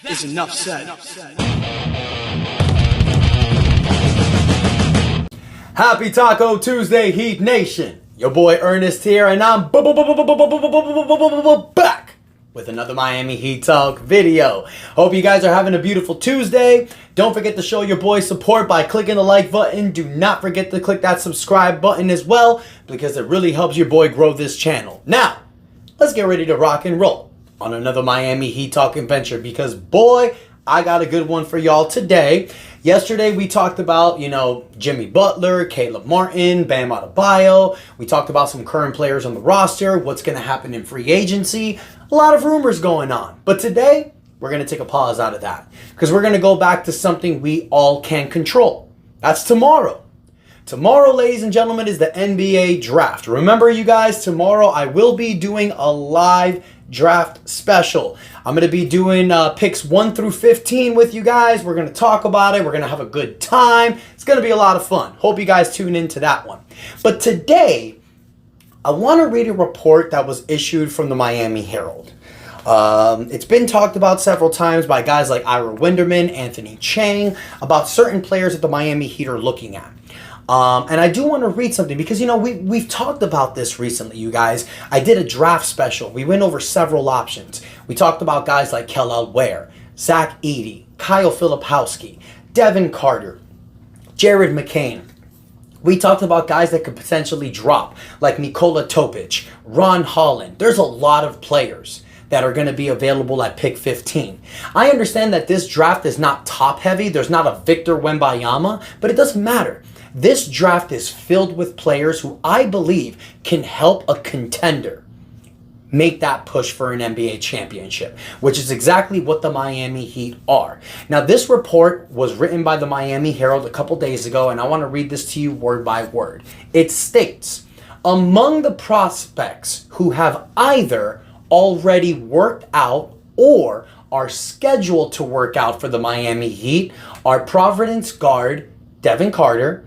is enough said. Happy Taco Tuesday, Heat Nation. Your boy Ernest here, and I'm back with another Miami Heat Talk video. Hope you guys are having a beautiful Tuesday. Don't forget to show your boy support by clicking the like button. Do not forget to click that subscribe button as well, because it really helps your boy grow this channel. Now, let's get ready to rock and roll on another Miami Heat Talk adventure, because boy, I got a good one for y'all today. Yesterday we talked about, Jimmy Butler, Caleb Martin, Bam Adebayo. We talked about some current players on the roster, what's going to happen in free agency. A lot of rumors going on. But today, we're going to take a pause out of that, because we're going to go back to something we all can control. That's tomorrow. Tomorrow, ladies and gentlemen, is the NBA draft. Remember, you guys, tomorrow I will be doing a live draft special. I'm going to be doing picks 1 through 15 with you guys. We're going to talk about it. We're going to have a good time. It's going to be a lot of fun. Hope you guys tune into that one. But today, I want to read a report that was issued from the Miami Herald. It's been talked about several times by guys like Ira Winderman, Anthony Chang, about certain players that the Miami Heat are looking at. And I do want to read something because, we've talked about this recently, you guys. I did a draft special. We went over several options. We talked about guys like Kel'el Ware, Zach Edey, Kyle Filipowski, Devin Carter, Jared McCain. We talked about guys that could potentially drop, like Nikola Topic, Ron Holland. There's a lot of players that are going to be available at pick 15. I understand that this draft is not top heavy. There's not a Victor Wembanyama, but it doesn't matter. This draft is filled with players who I believe can help a contender make that push for an NBA championship, which is exactly what the Miami Heat are. Now, this report was written by the Miami Herald a couple days ago, and I want to read this to you word by word. It states, among the prospects who have either already worked out or are scheduled to work out for the Miami Heat are Providence guard Devin Carter,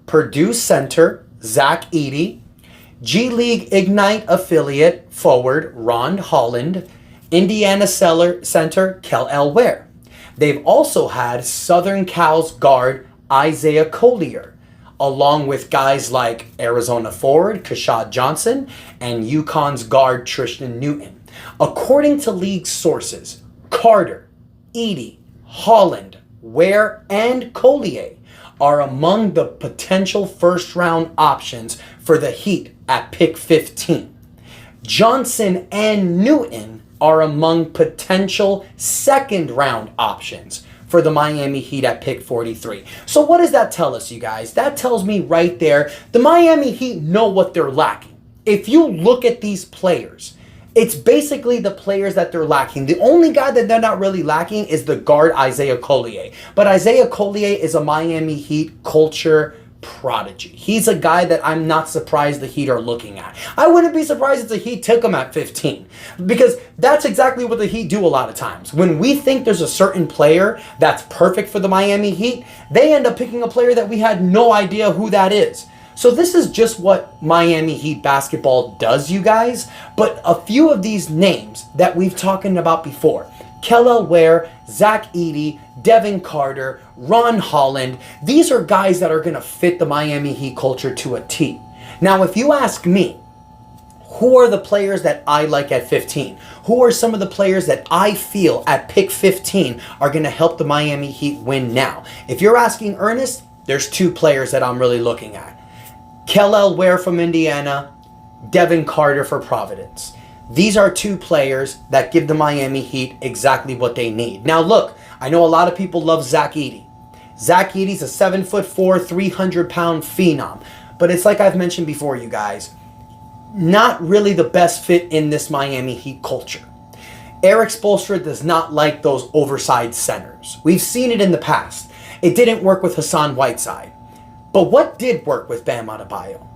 Purdue center Zach Edey, G League Ignite affiliate forward Ron Holland, Indiana center Kel'el Ware. They've also had Southern Cal's guard Isaiah Collier, along with guys like Arizona forward Kashad Johnson and UConn's guard Tristan Newton. According to league sources, Carter, Edey, Holland, Ware, and Collier are among the potential first-round options for the Heat at pick 15. Johnson and Newton are among potential second-round options for the Miami Heat at pick 43. So what does that tell us, you guys? That tells me right there, the Miami Heat know what they're lacking. If you look at these players, it's basically the players that they're lacking. The only guy that they're not really lacking is the guard Isaiah Collier. But Isaiah Collier is a Miami Heat culture prodigy. He's a guy that I'm not surprised the Heat are looking at. I wouldn't be surprised if the Heat took him at 15, because that's exactly what the Heat do a lot of times. When we think there's a certain player that's perfect for the Miami Heat, they end up picking a player that we had no idea who that is. So this is just what Miami Heat basketball does, you guys. But a few of these names that we've talked about before, Kel'el Ware, Zach Edey, Devin Carter, Ron Holland, these are guys that are going to fit the Miami Heat culture to a T. Now, if you ask me, who are the players that I like at 15? Who are some of the players that I feel at pick 15 are going to help the Miami Heat win now? If you're asking Ernest, there's two players that I'm really looking at. Kel'el Ware from Indiana, Devin Carter for Providence. These are two players that give the Miami Heat exactly what they need. Now look, I know a lot of people love Zach Edey. Zach Edey's a 7'4", 300-pound phenom. But it's like I've mentioned before, you guys, not really the best fit in this Miami Heat culture. Eric Spoelstra does not like those oversized centers. We've seen it in the past. It didn't work with Hassan Whiteside. But what did work with Bam Adebayo?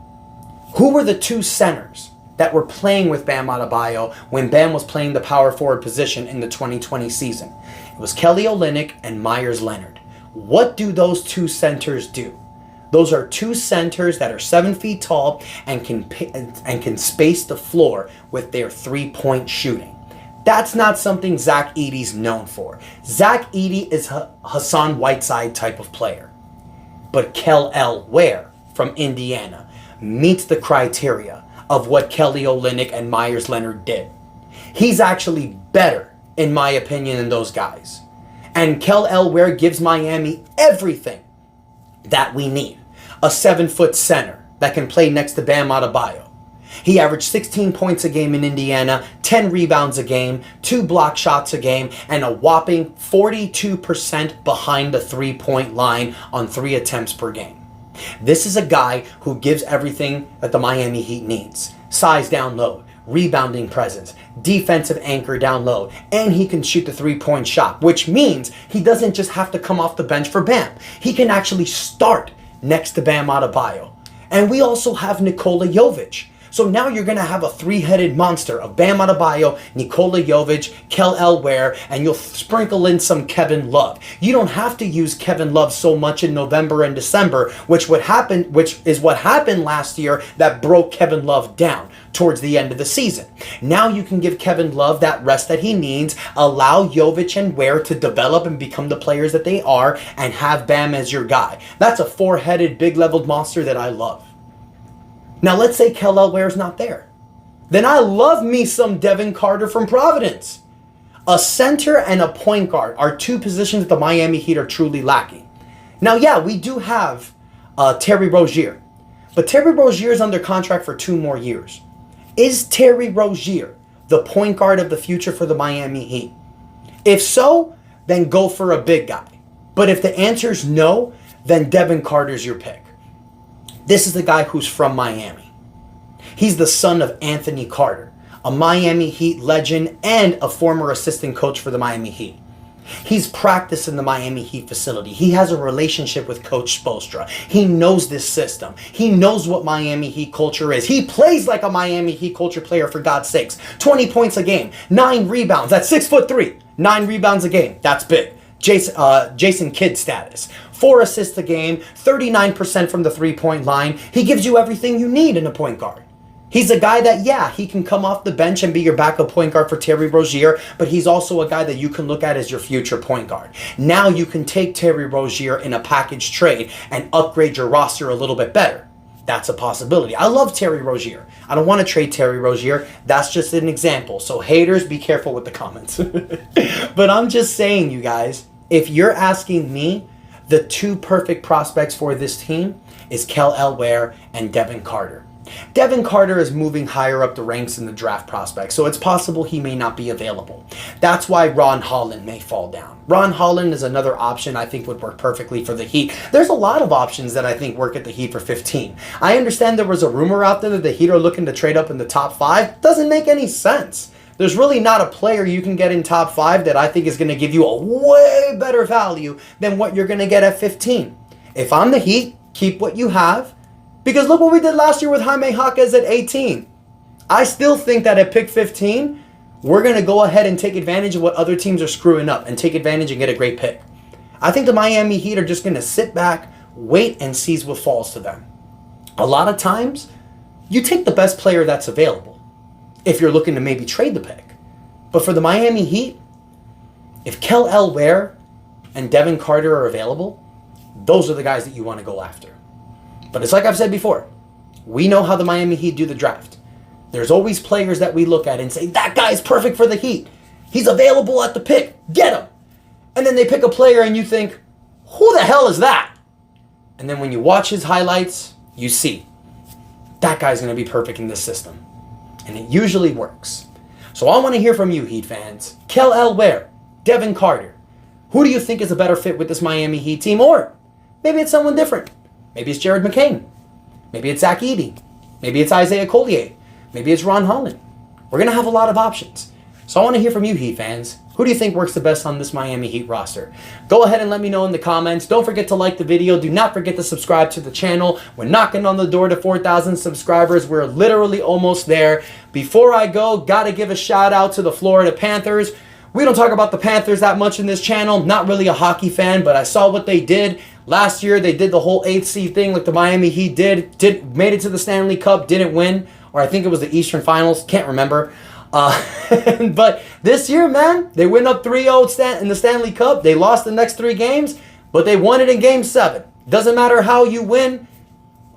Who were the two centers that were playing with Bam Adebayo when Bam was playing the power forward position in the 2020 season? It was Kelly Olynyk and Myers Leonard. What do those two centers do? Those are two centers that are 7 feet tall and can space the floor with their three-point shooting. That's not something Zach Edey's known for. Zach Edey is a Hassan Whiteside type of player. But Kel-El Ware from Indiana meets the criteria of what Kelly Olynyk and Myers Leonard did. He's actually better, in my opinion, than those guys. And Kel-El Ware gives Miami everything that we need. A 7-foot center that can play next to Bam Adebayo. He averaged 16 points a game in Indiana, 10 rebounds a game, 2 block shots a game, and a whopping 42% behind the three-point line on 3 attempts per game. This is a guy who gives everything that the Miami Heat needs. Size down low, rebounding presence, defensive anchor down low, and he can shoot the three-point shot, which means he doesn't just have to come off the bench for Bam. He can actually start next to Bam Adebayo. And we also have Nikola Jovic. So now you're going to have a three-headed monster of Bam Adebayo, Nikola Jovic, Kel-El Ware, and you'll sprinkle in some Kevin Love. You don't have to use Kevin Love so much in November and December, which is what happened last year that broke Kevin Love down towards the end of the season. Now you can give Kevin Love that rest that he needs, allow Jovic and Ware to develop and become the players that they are, and have Bam as your guy. That's a four-headed, big-leveled monster that I love. Now let's say Kel-El Ware's not there. Then I love me some Devin Carter from Providence. A center and a point guard are two positions that the Miami Heat are truly lacking. Now, yeah, we do have Terry Rozier. But Terry Rozier is under contract for 2 more years. Is Terry Rozier the point guard of the future for the Miami Heat? If so, then go for a big guy. But if the answer is no, then Devin Carter's your pick. This is the guy who's from Miami. He's the son of Anthony Carter, a Miami Heat legend and a former assistant coach for the Miami Heat. He's practiced in the Miami Heat facility. He has a relationship with Coach Spoelstra. He knows this system. He knows what Miami Heat culture is. He plays like a Miami Heat culture player, for God's sakes. 20 points a game, 9 rebounds. That's 6'3", 9 rebounds a game. That's big. Jason Kidd status. 4 assists a game, 39% from the three-point line. He gives you everything you need in a point guard. He's a guy that, yeah, he can come off the bench and be your backup point guard for Terry Rozier, but he's also a guy that you can look at as your future point guard. Now you can take Terry Rozier in a package trade and upgrade your roster a little bit better. That's a possibility. I love Terry Rozier. I don't want to trade Terry Rozier. That's just an example. So haters, be careful with the comments. But I'm just saying, you guys, if you're asking me, the 2 perfect prospects for this team is Kel-El Ware and Devin Carter. Devin Carter is moving higher up the ranks in the draft prospects, so it's possible he may not be available. That's why Ron Holland may fall down. Ron Holland is another option I think would work perfectly for the Heat. There's a lot of options that I think work at the Heat for 15. I understand there was a rumor out there that the Heat are looking to trade up in the top 5. Doesn't make any sense. There's really not a player you can get in top 5 that I think is going to give you a way better value than what you're going to get at 15. If I'm the Heat, keep what you have. Because look what we did last year with Jaime Jaquez at 18. I still think that at pick 15, we're going to go ahead and take advantage of what other teams are screwing up and take advantage and get a great pick. I think the Miami Heat are just going to sit back, wait, and seize what falls to them. A lot of times, you take the best player that's available if you're looking to maybe trade the pick. But for the Miami Heat, if Kel-El Ware and Devin Carter are available, those are the guys that you want to go after. But it's like I've said before, we know how the Miami Heat do the draft. There's always players that we look at and say, that guy's perfect for the Heat. He's available at the pick. Get him. And then they pick a player and you think, who the hell is that? And then when you watch his highlights, you see, that guy's going to be perfect in this system. And it usually works. So I want to hear from you, Heat fans. Kel-El Ware, Devin Carter. Who do you think is a better fit with this Miami Heat team? Or maybe it's someone different. Maybe it's Jared McCain. Maybe it's Zach Edey. Maybe it's Isaiah Collier. Maybe it's Ron Holland. We're going to have a lot of options. So I want to hear from you, Heat fans. Who do you think works the best on this Miami Heat roster? Go ahead and let me know in the comments. Don't forget to like the video. Do not forget to subscribe to the channel. We're knocking on the door to 4,000 subscribers. We're literally almost there. Before I go, got to give a shout out to the Florida Panthers. We don't talk about the Panthers that much in this channel. Not really a hockey fan, but I saw what they did. Last year, they did the whole 8th seed thing like the Miami Heat did. Made it to the Stanley Cup, didn't win. Or I think it was the Eastern Finals. Can't remember. But this year, man, they went up 3-0 in the Stanley Cup. They lost the next 3 games, but they won it in Game 7. Doesn't matter how you win.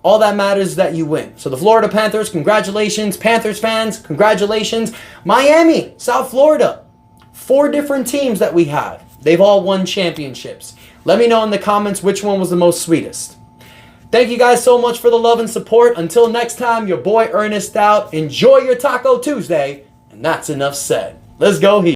All that matters is that you win. So the Florida Panthers, congratulations. Panthers fans, congratulations. Miami, South Florida, 4 different teams that we have. They've all won championships. Let me know in the comments which one was the most sweetest. Thank you guys so much for the love and support. Until next time, your boy Ernest out. Enjoy your Taco Tuesday. And that's enough said. Let's go, Heat.